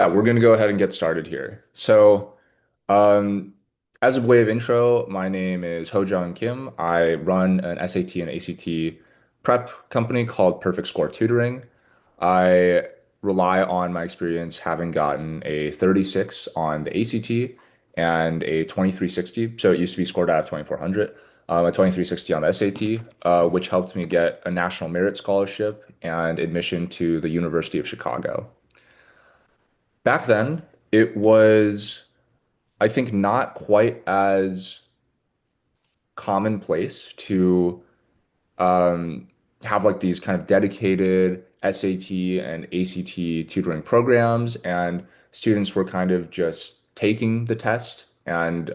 Yeah, we're going to go ahead and get started here. Um, as a way of intro, my name is Hojung Kim. I run an SAT and ACT prep company called Perfect Score Tutoring. I rely on my experience having gotten a 36 on the ACT and a 2360. So it used to be scored out of 2400, a 2360 on the SAT, which helped me get a national merit scholarship and admission to the University of Chicago. Back then, it was, I think, not quite as commonplace to um, have like these kind of dedicated SAT and ACT tutoring programs, and students were kind of just taking the test and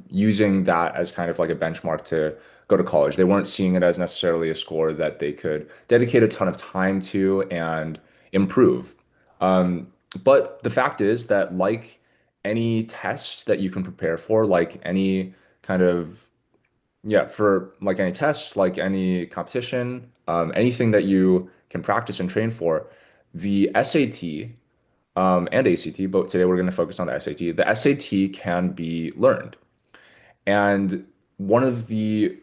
using that as kind of like a benchmark to go to college. They weren't seeing it as necessarily a score that they could dedicate a ton of time to and improve. Um, but the fact is that, like any test that you can prepare for, like any kind of yeah, for like any test, like any competition, anything that you can practice and train for, the SAT and ACT, but today we're going to focus on the SAT. The SAT can be learned. And one of the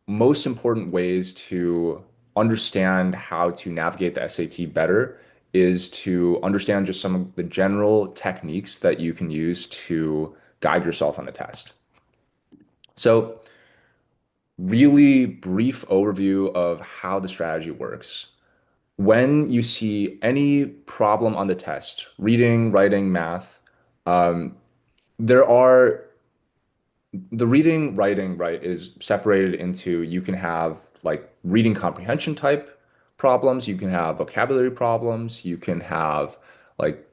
most important ways to understand how to navigate the SAT better is to understand just some of the general techniques that you can use to guide yourself on the test. So, really brief overview of how the strategy works. When you see any problem on the test, reading, writing, math, um, there are the reading, writing, right, is separated into you can have like reading comprehension type problems, you can have vocabulary problems, you can have like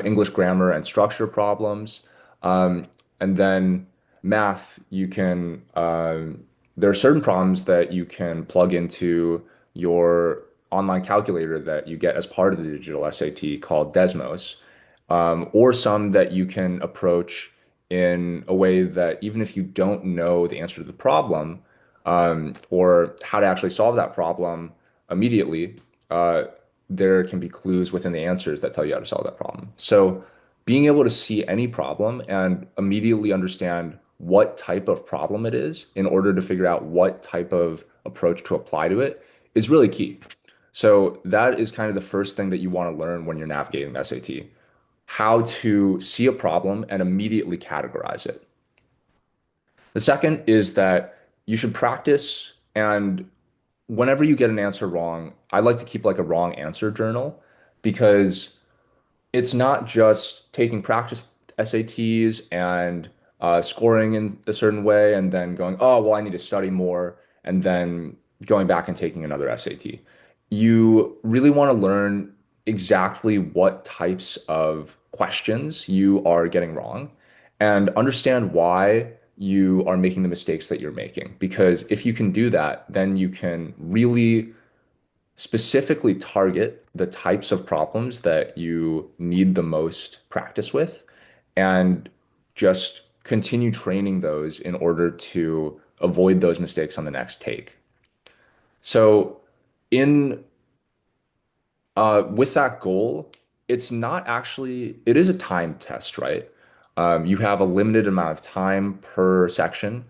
English grammar and structure problems. Um, and then math, you can there are certain problems that you can plug into your online calculator that you get as part of the digital SAT called Desmos, or some that you can approach in a way that even if you don't know the answer to the problem, or how to actually solve that problem immediately, uh, there can be clues within the answers that tell you how to solve that problem. So being able to see any problem and immediately understand what type of problem it is in order to figure out what type of approach to apply to it is really key. So that is kind of the first thing that you want to learn when you're navigating the SAT, how to see a problem and immediately categorize it. The second is that you should practice, and whenever you get an answer wrong, I like to keep like a wrong answer journal because it's not just taking practice SATs and scoring in a certain way and then going, oh, well, I need to study more, and then going back and taking another SAT. You really want to learn exactly what types of questions you are getting wrong and understand why you are making the mistakes that you're making. Because if you can do that, then you can really specifically target the types of problems that you need the most practice with and just continue training those in order to avoid those mistakes on the next take. So, in with that goal, it's not actually, it is a time test, right? You have a limited amount of time per section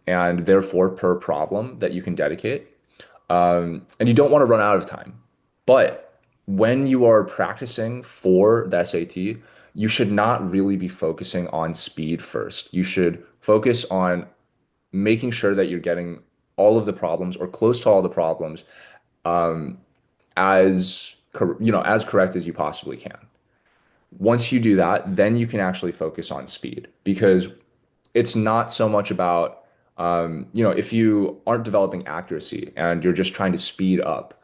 and therefore per problem that you can dedicate. And you don't want to run out of time. But when you are practicing for the SAT, you should not really be focusing on speed first. You should focus on making sure that you're getting all of the problems or close to all the problems um, as correct as you possibly can. Once you do that, then you can actually focus on speed because it's not so much about if you aren't developing accuracy and you're just trying to speed up,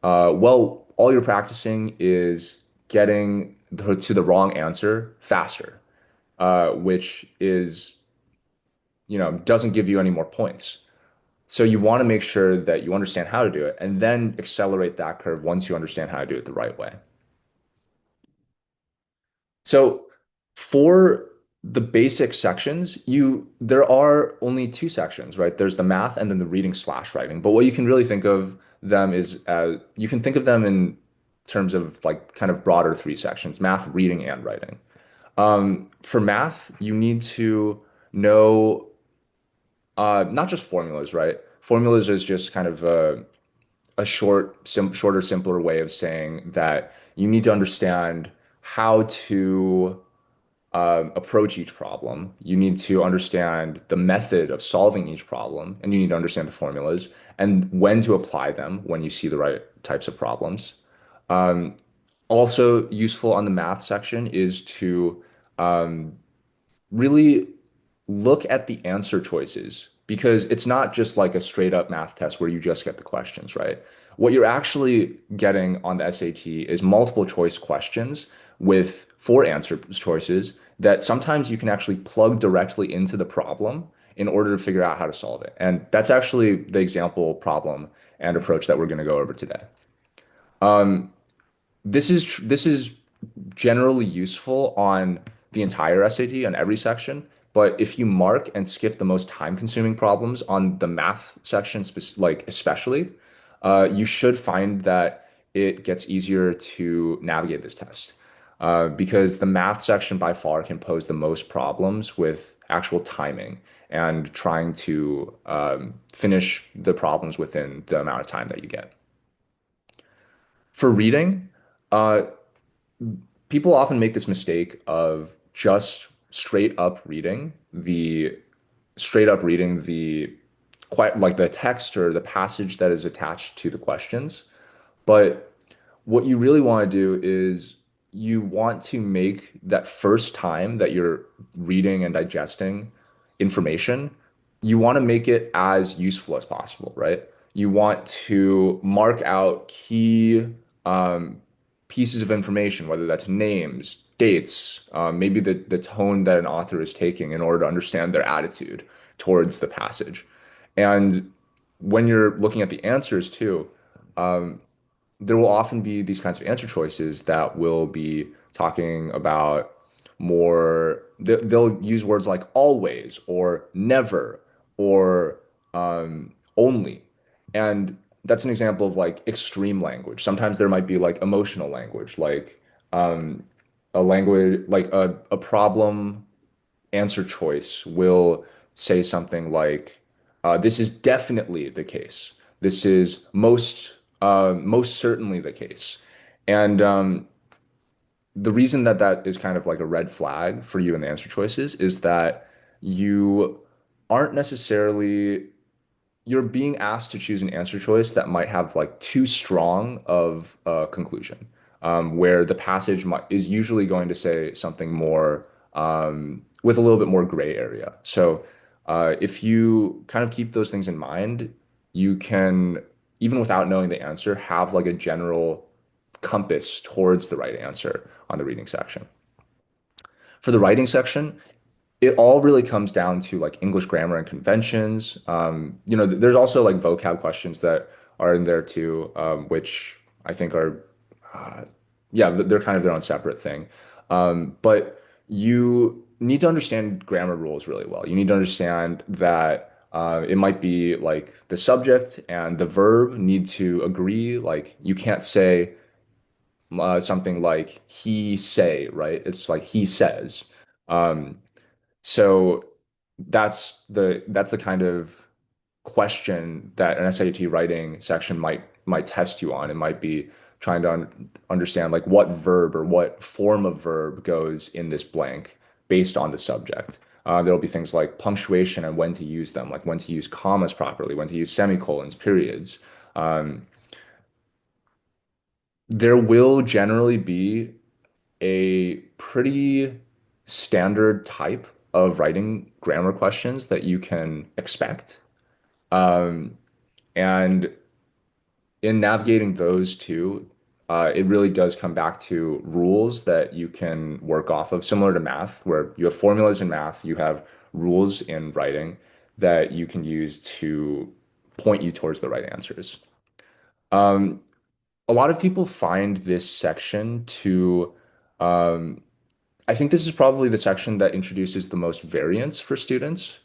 well, all you're practicing is getting to the wrong answer faster, which is, doesn't give you any more points. So you want to make sure that you understand how to do it and then accelerate that curve once you understand how to do it the right way. So for the basic sections, there are only two sections, right? There's the math and then the reading slash writing. But what you can really think of them is you can think of them in terms of like kind of broader three sections: math, reading, and writing. For math, you need to know not just formulas, right? Formulas is just kind of a shorter, simpler way of saying that you need to understand how to approach each problem. You need to understand the method of solving each problem, and you need to understand the formulas and when to apply them when you see the right types of problems. Also useful on the math section is to really look at the answer choices because it's not just like a straight up math test where you just get the questions, right? What you're actually getting on the SAT is multiple choice questions with four answer choices that sometimes you can actually plug directly into the problem in order to figure out how to solve it. And that's actually the example problem and approach that we're going to go over today. This is generally useful on the entire SAT on every section, but if you mark and skip the most time-consuming problems on the math section, like especially, you should find that it gets easier to navigate this test. Because the math section by far can pose the most problems with actual timing and trying to finish the problems within the amount of time that you get. For reading, uh, people often make this mistake of just straight up reading the quite like the text or the passage that is attached to the questions. But what you really want to do is you want to make that first time that you're reading and digesting information, you want to make it as useful as possible, right? You want to mark out key um, pieces of information, whether that's names, dates, maybe the tone that an author is taking in order to understand their attitude towards the passage. And when you're looking at the answers too, there will often be these kinds of answer choices that will be talking about they'll use words like always or never or only. And that's an example of like extreme language. Sometimes there might be like emotional language, like um, a language, like a problem answer choice will say something like, "This is definitely the case. This is most certainly the case." And the reason that that is kind of like a red flag for you in the answer choices is that you aren't necessarily you're being asked to choose an answer choice that might have like too strong of a conclusion, where the passage is usually going to say something more with a little bit more gray area. So if you kind of keep those things in mind, you can, even without knowing the answer, have like a general compass towards the right answer on the reading section. For the writing section, it all really comes down to like English grammar and conventions. There's also like vocab questions that are in there too, which I think are, uh, yeah, they're kind of their own separate thing. But you need to understand grammar rules really well. You need to understand that it might be like the subject and the verb need to agree. Like you can't say something like he say, right? It's like he says. Um, so that's the kind of question that an SAT writing section might test you on. It might be trying to understand like what verb or what form of verb goes in this blank based on the subject. There'll be things like punctuation and when to use them, like when to use commas properly, when to use semicolons, periods. Um, there will generally be a pretty standard type of writing grammar questions that you can expect. Um, and in navigating those two, it really does come back to rules that you can work off of, similar to math, where you have formulas in math, you have rules in writing that you can use to point you towards the right answers. Um, a lot of people find this section to um, I think this is probably the section that introduces the most variance for students.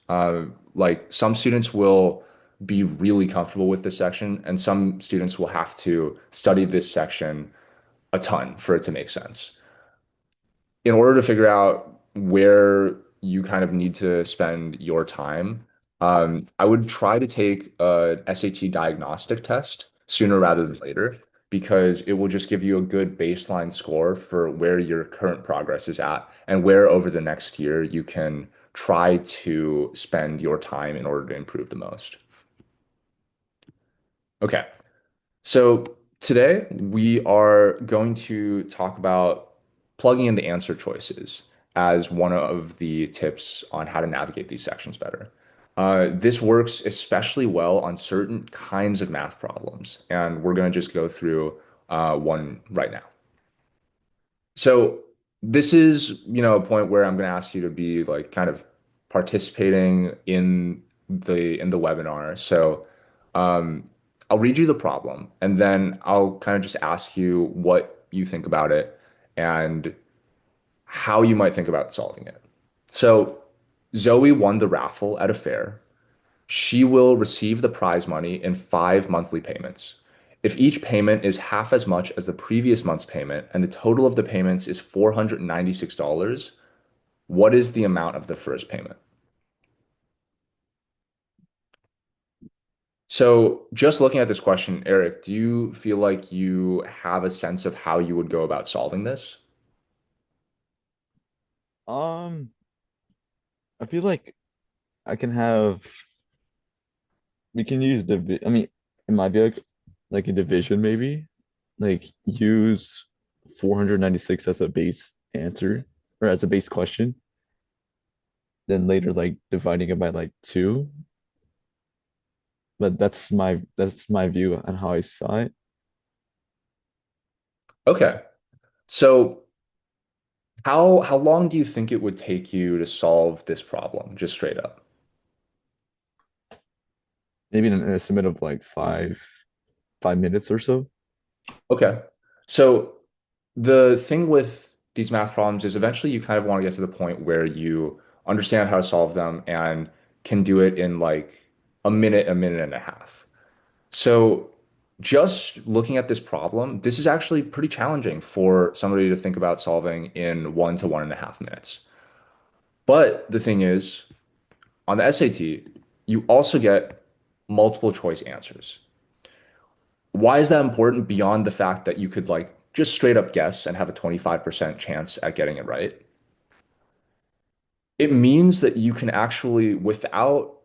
Like some students will be really comfortable with this section, and some students will have to study this section a ton for it to make sense. In order to figure out where you kind of need to spend your time, I would try to take a SAT diagnostic test sooner rather than later because it will just give you a good baseline score for where your current progress is at and where over the next year you can try to spend your time in order to improve the most. Okay. So today we are going to talk about plugging in the answer choices as one of the tips on how to navigate these sections better. This works especially well on certain kinds of math problems, and we're going to just go through one right now. So this is, a point where I'm going to ask you to be like kind of participating in the webinar. So um, I'll read you the problem, and then I'll kind of just ask you what you think about it and how you might think about solving it. So Zoe won the raffle at a fair. She will receive the prize money in 5 monthly payments. If each payment is half as much as the previous month's payment and the total of the payments is $496, what is the amount of the first payment? So, just looking at this question, Eric, do you feel like you have a sense of how you would go about solving this? Um, I feel like I can have we can use I mean, it might be like a division maybe. Like use 496 as a base answer or as a base question, then later like dividing it by like two. But that's my view on how I saw it. Okay. So, how long do you think it would take you to solve this problem, just straight up? Maybe an estimate of like 5 minutes or so. Okay. So the thing with these math problems is eventually you kind of want to get to the point where you understand how to solve them and can do it in like a minute and a half. So just looking at this problem, this is actually pretty challenging for somebody to think about solving in 1 to 1.5 minutes. But the thing is, on the SAT, you also get multiple choice answers. Why is that important beyond the fact that you could like just straight up guess and have a 25% chance at getting it right? It means that you can actually, without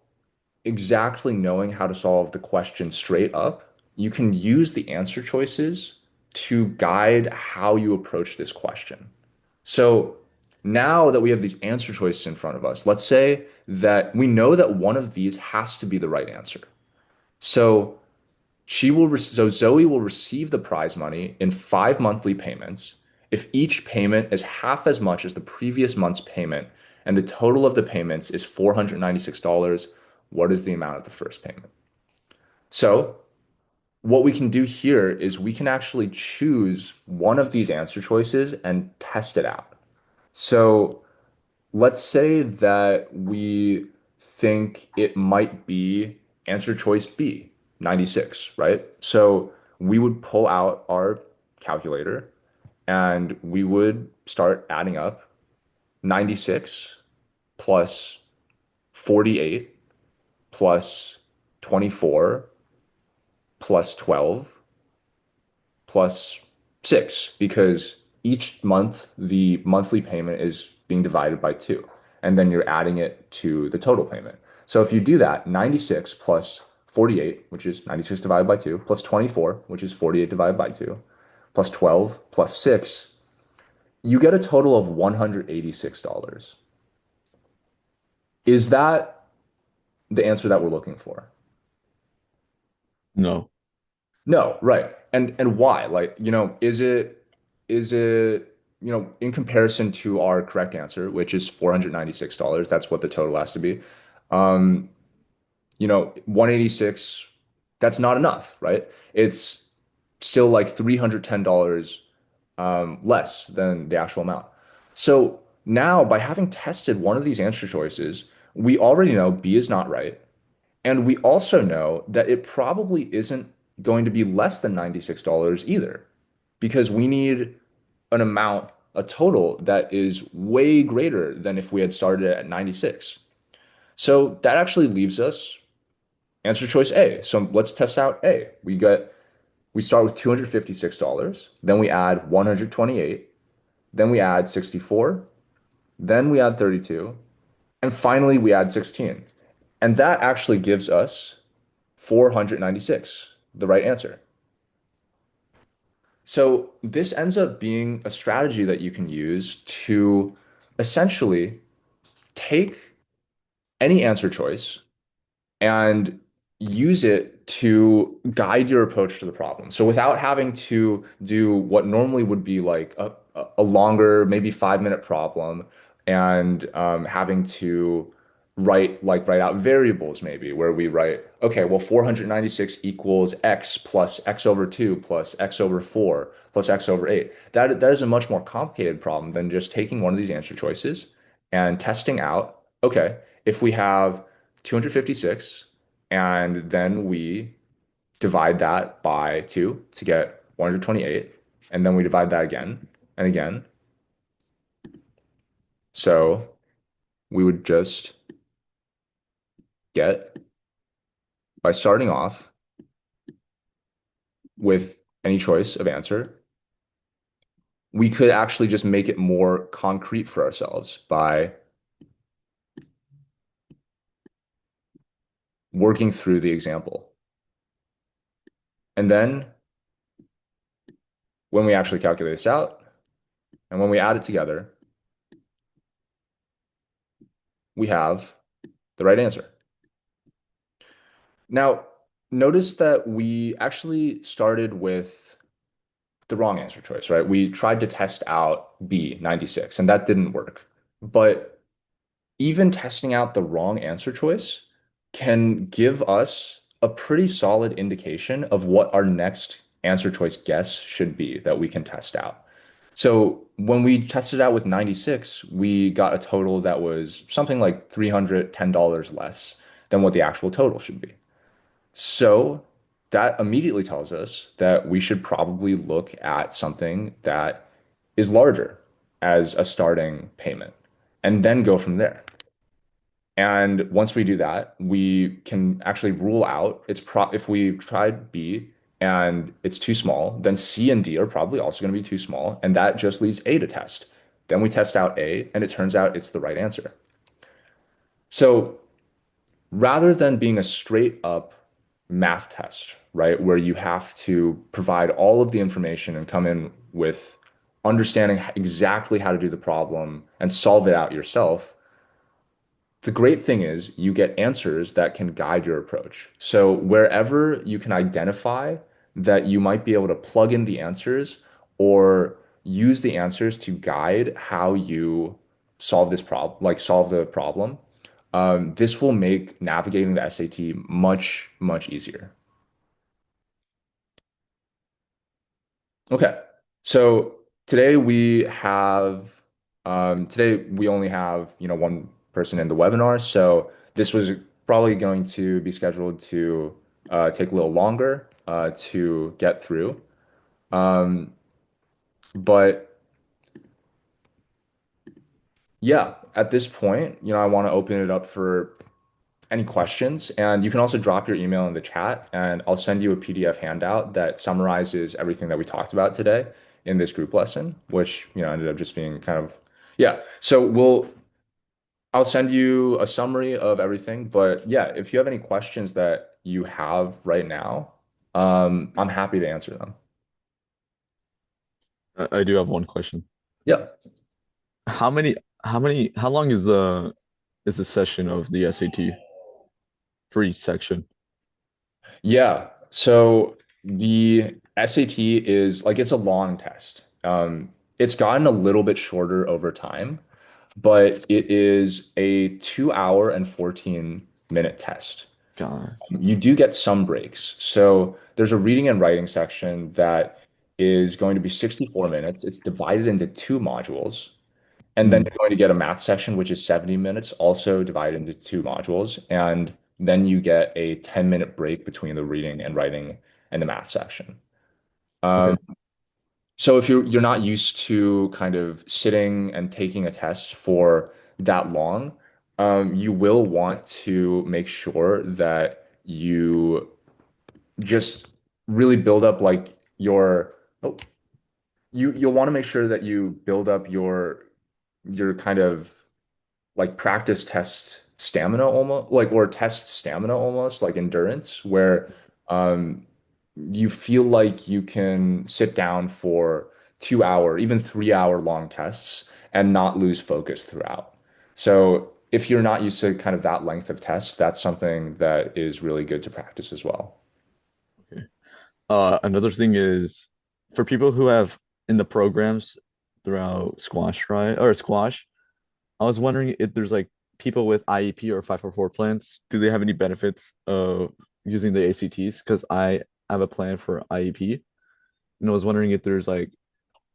exactly knowing how to solve the question straight up, you can use the answer choices to guide how you approach this question. So now that we have these answer choices in front of us, let's say that we know that one of these has to be the right answer. So so Zoe will receive the prize money in 5 monthly payments. If each payment is half as much as the previous month's payment and the total of the payments is $496, what is the amount of the first payment? So what we can do here is we can actually choose one of these answer choices and test it out. So let's say that we think it might be answer choice B, 96, right? So we would pull out our calculator and we would start adding up 96 plus 48 plus 24 plus 12 plus 6 because each month the monthly payment is being divided by 2 and then you're adding it to the total payment. So if you do that, 96 plus 48, which is 96 divided by 2, plus 24, which is 48 divided by 2, plus 12, plus 6, you get a total of $186. Is that the answer that we're looking for? No. No, right. And why? Like, is it, in comparison to our correct answer, which is $496, that's what the total has to be. 186, that's not enough, right? It's still like $310 less than the actual amount. So now by having tested one of these answer choices, we already know B is not right. And we also know that it probably isn't going to be less than $96 either. because we need an amount, a total that is way greater than if we had started at 96. So that actually leaves us answer choice A. So let's test out A. We start with $256, then we add 128, then we add 64, then we add 32, and finally we add 16. And that actually gives us 496, the right answer. So this ends up being a strategy that you can use to essentially take any answer choice and use it to guide your approach to the problem. So without having to do what normally would be like a longer, maybe 5 minute problem and having to write out variables maybe where we write, okay, well, 496 equals x plus x over 2 plus x over 4 plus x over 8. That is a much more complicated problem than just taking one of these answer choices and testing out, okay, if we have 256 and then we divide that by 2 to get 128, and then we divide that again and again. So we would just get, by starting off with any choice of answer, we could actually just make it more concrete for ourselves by working through the example. And then when we actually calculate this out and when we add it together, we have the right answer. Now, notice that we actually started with the wrong answer choice, right? We tried to test out B, 96, and that didn't work. But even testing out the wrong answer choice can give us a pretty solid indication of what our next answer choice guess should be that we can test out. So when we tested out with 96, we got a total that was something like $310 less than what the actual total should be. So that immediately tells us that we should probably look at something that is larger as a starting payment and then go from there. And once we do that, we can actually rule out if we tried B and it's too small, then C and D are probably also going to be too small, and that just leaves A to test. Then we test out A, and it turns out it's the right answer. So rather than being a straight up math test, right, where you have to provide all of the information and come in with understanding exactly how to do the problem and solve it out yourself, the great thing is you get answers that can guide your approach. So wherever you can identify that you might be able to plug in the answers or use the answers to guide how you solve this problem, like solve the problem, this will make navigating the SAT much, much easier. Okay. So today we only have, one person in the webinar. So this was probably going to be scheduled to take a little longer to get through. Um, but yeah, at this point, I want to open it up for any questions. And you can also drop your email in the chat, and I'll send you a PDF handout that summarizes everything that we talked about today in this group lesson, which, ended up just being kind of, yeah. So I'll send you a summary of everything. But yeah, if you have any questions that you have right now, I'm happy to answer them. I do have one question. Yeah. How many, how long is the session of the SAT for each section? Yeah. So the SAT is like it's a long test. It's gotten a little bit shorter over time, but it is a 2 hour and 14-minute test. God. You do get some breaks. So there's a reading and writing section that is going to be 64 minutes. It's divided into two modules. And then Mm, you're going to get a math section, which is 70 minutes, also divided into two modules. And then you get a 10-minute break between the reading and writing and the math section. Um, okay. So if you're not used to kind of sitting and taking a test for that long, you will want to make sure that you just really build up like your oh, you'll want to make sure that you build up your kind of like practice test stamina almost like or test stamina almost like endurance where um you feel like you can sit down for 2 hour even 3 hour long tests and not lose focus throughout. So if you're not used to kind of that length of test, that's something that is really good to practice as well. Okay. Another thing is for people who have in the programs throughout squash, right? Or squash, I was wondering if there's like people with IEP or 544 plans, do they have any benefits of using the ACTs? Because I have a plan for IEP, and I was wondering if there's like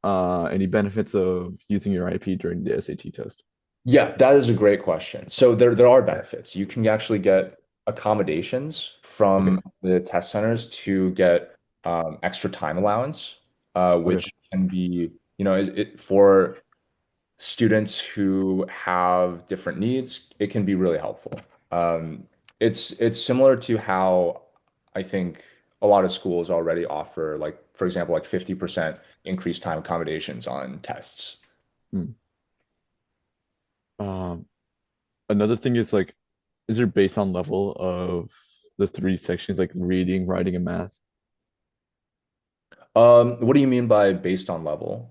any benefits of using your IEP during the SAT test. Yeah, that is a great question. So there are benefits. You can actually get accommodations Okay. from the test centers to get extra time allowance, Okay. which can be, for students who have different needs, it can be really helpful. Um, it's similar to how I think a lot of schools already offer, like, for example, like 50% increased time accommodations on tests. Hmm. Um, Another thing is like, is there based on level of the three sections like reading, writing, and math? What do you mean by based on level?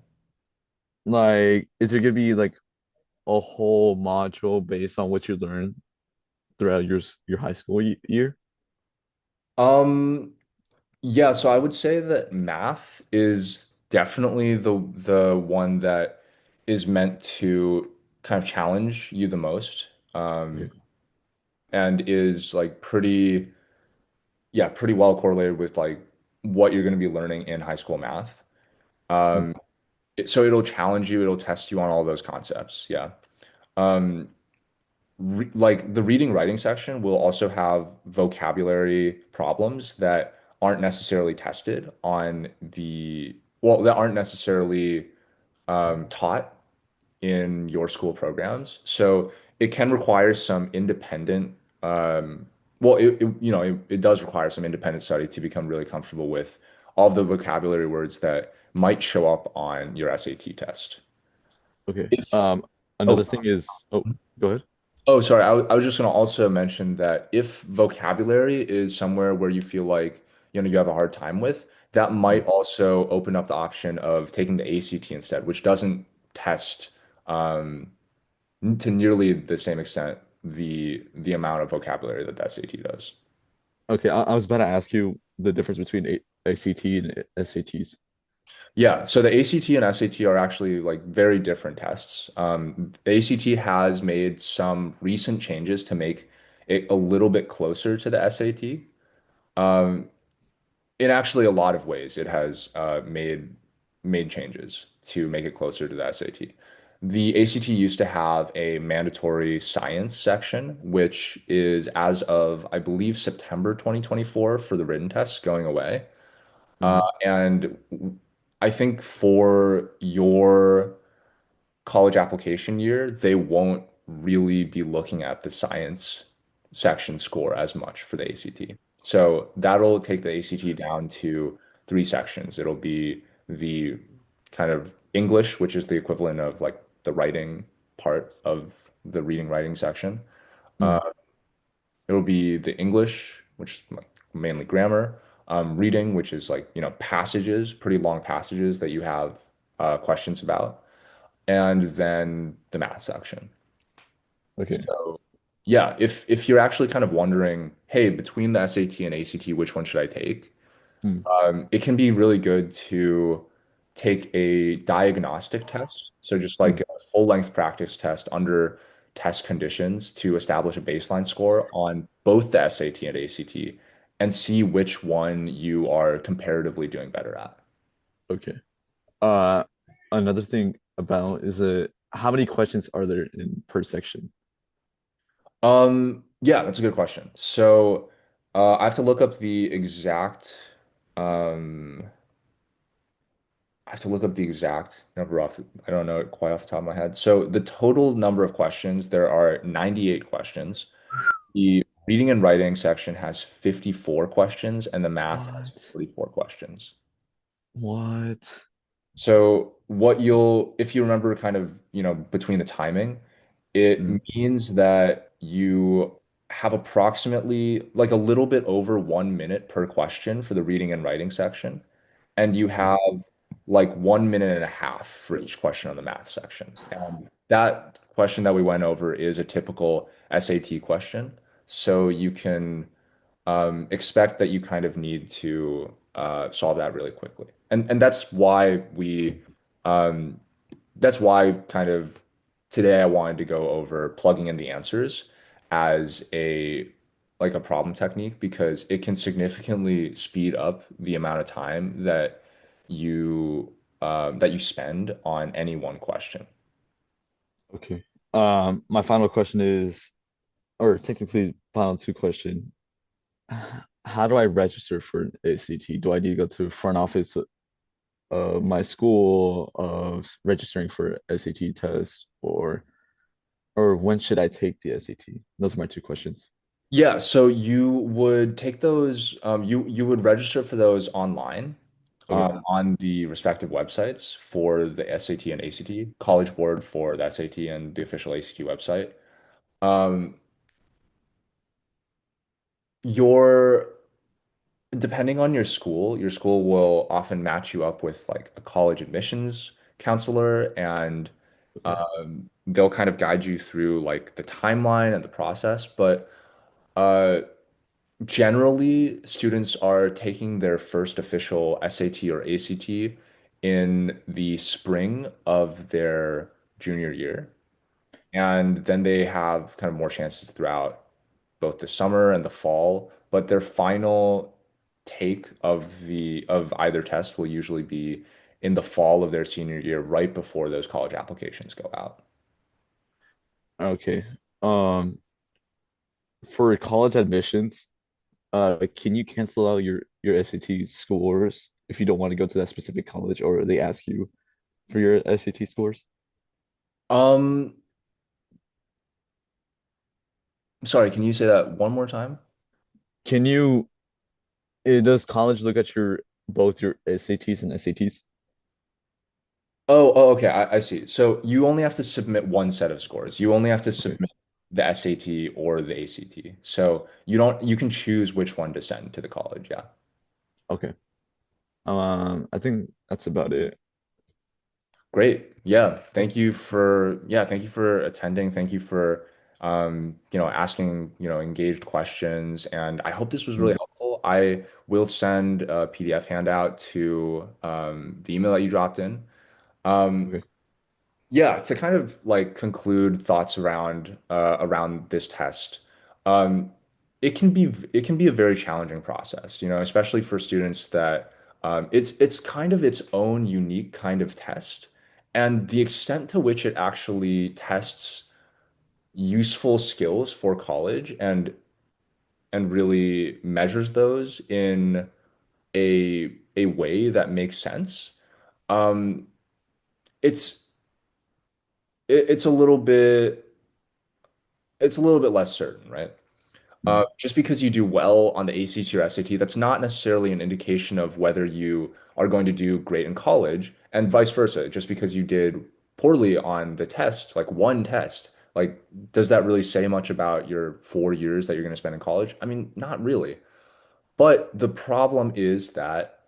Like, is there gonna be like a whole module based on what you learn throughout your high school year? Um, yeah, so I would say that math is definitely the one that is meant to kind of challenge you the most, Okay. and is like pretty well correlated with like what you're going to be learning in high school math. Hmm. Um, so it'll challenge you, it'll test you on all those concepts. Yeah. Um, like the reading writing section will also have vocabulary problems that aren't necessarily tested on that aren't necessarily taught in your school programs. So it can require some independent, it does require some independent study to become really comfortable with all the vocabulary words that might show up on your SAT test. Okay. If, Another oh, thing is, oh, go ahead. Oh, sorry. I was just going to also mention that if vocabulary is somewhere where you feel like, you have a hard time with, that Hmm. might also open up the option of taking the ACT instead, which doesn't test um, to nearly the same extent the amount of vocabulary that the SAT does. Okay, I was about to ask you the difference between ACT and SATs. Yeah, so the ACT and SAT are actually like very different tests. The ACT has made some recent changes to make it a little bit closer to the SAT. Um, in actually a lot of ways, it has made changes to make it closer to the SAT. The ACT used to have a mandatory science section, which is as of, I believe, September 2024 for the written tests going away. Hmm. And I think for your college application year, they won't really be looking at the science section score as much for the ACT. So that'll take the ACT down to three sections. It'll be the kind of English, which is the equivalent of like the writing part of the reading writing section. Hmm. It'll be the English, which is like mainly grammar, reading, which is like, passages, pretty long passages that you have questions about, and then the math section. Okay. So yeah, if you're actually kind of wondering, hey, between the SAT and ACT, which one should I take? Hmm. It can be really good to take a diagnostic test. So just Hmm. like a full length practice test under test conditions to establish a baseline score on both the SAT and ACT and see which one you are comparatively doing better at. Okay. Uh, Another thing about is how many questions are there in per section? Yeah, that's a good question. So I have to look up the exact um I have to look up the exact number I don't know it quite off the top of my head. So the total number of questions, there are 98 questions. The reading and writing section has 54 questions, and the math has What? 44 questions. What? So if you remember kind of, between the timing, it Mm, means that you have approximately like a little bit over 1 minute per question for the reading and writing section. And you okay. have like 1 minute and a half for each question on the math section. And that question that we went over is a typical SAT question. So you can expect that you kind of need to solve that really quickly. And um, that's why kind of today I wanted to go over plugging in the answers as a problem technique because it can significantly speed up the amount of time that you spend on any one question. Okay. My final question is, or technically final two question. How do I register for an ACT? Do I need to go to front office of my school of registering for SAT test or when should I take the SAT? Those are my two questions. Yeah, so you would take those, you would register for those online, Okay. on the respective websites for the SAT and ACT, College Board for the SAT and the official ACT website. Um, your Depending on your school will often match you up with like a college admissions counselor, and Okay. they'll kind of guide you through like the timeline and the process. But uh, generally, students are taking their first official SAT or ACT in the spring of their junior year. And then they have kind of more chances throughout both the summer and the fall. But their final take of either test will usually be in the fall of their senior year, right before those college applications go out. Okay. Um, for college admissions, can you cancel out your SAT scores if you don't want to go to that specific college or they ask you for your SAT scores? Um, Sorry, can you say that one more time? Can you, does college look at your both your SATs and SATs? Okay, I see. So you only have to submit one set of scores. You only have to Okay. submit the SAT or the ACT. So you can choose which one to send to the college. Yeah. Okay. I think that's about it. Great. Thank you for attending. Thank you for asking, engaged questions. And I hope this was really Mm, helpful. I will send a PDF handout to the email that you dropped in. Um, okay. Yeah, to kind of like conclude thoughts around this test, um, it can be a very challenging process, especially for students that it's kind of its own unique kind of test, and the extent to which it actually tests useful skills for college and really measures those in a way that makes sense. Um, it's it's a little bit less certain, right? Mm, Just because you do well on the ACT or SAT, that's not necessarily an indication of whether you are going to do great in college, and vice versa. Just because you did poorly on the test, like one test, like does that really say much about your 4 years that you're going to spend in college? I mean, not really. But the problem is that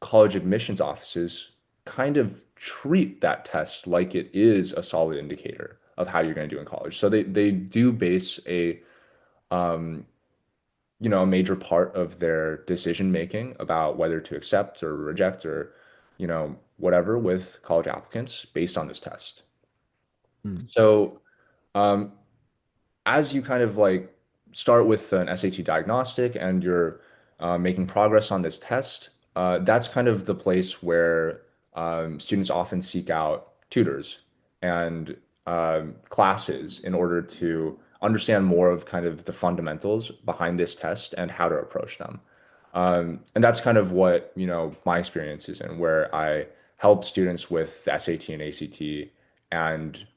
college admissions offices kind of treat that test like it is a solid indicator of how you're going to do in college. So they do base um, a major part of their decision making about whether to accept or reject or, whatever with college applicants based on this test. mm, So, um, as you kind of like start with an SAT diagnostic and you're making progress on this test, that's kind of the place where students often seek out tutors and classes in order to understand more of kind of the fundamentals behind this test and how to approach them. And that's kind of what, my experience is in, where I help students with the SAT and ACT and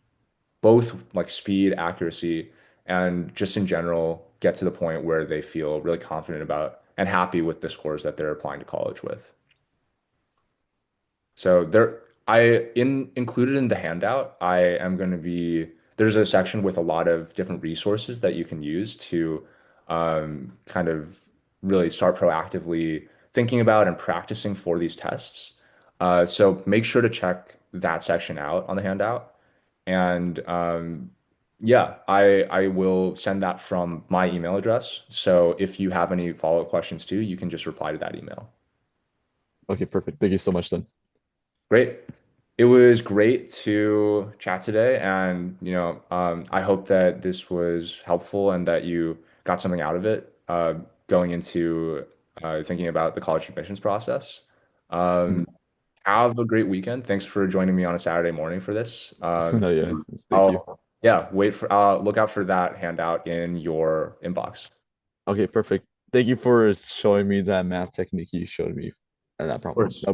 both like speed, accuracy, and just in general get to the point where they feel really confident about and happy with the scores that they're applying to college with. So I in included in the handout, I am going to be there's a section with a lot of different resources that you can use to kind of really start proactively thinking about and practicing for these tests. So make sure to check that section out on the handout. And yeah, I will send that from my email address. So if you have any follow-up questions too, you can just reply to that email. Okay, perfect. Thank you so much then. Great. It was great to chat today, and I hope that this was helpful and that you got something out of it going into thinking about the college admissions process. Mhm. Um, have a great weekend. Thanks for joining me on a Saturday morning for this. No, yeah, thank you. I'll wait for look out for that handout in your inbox. Okay, perfect. Thank you for showing me that math technique you showed me and that Of problem. course.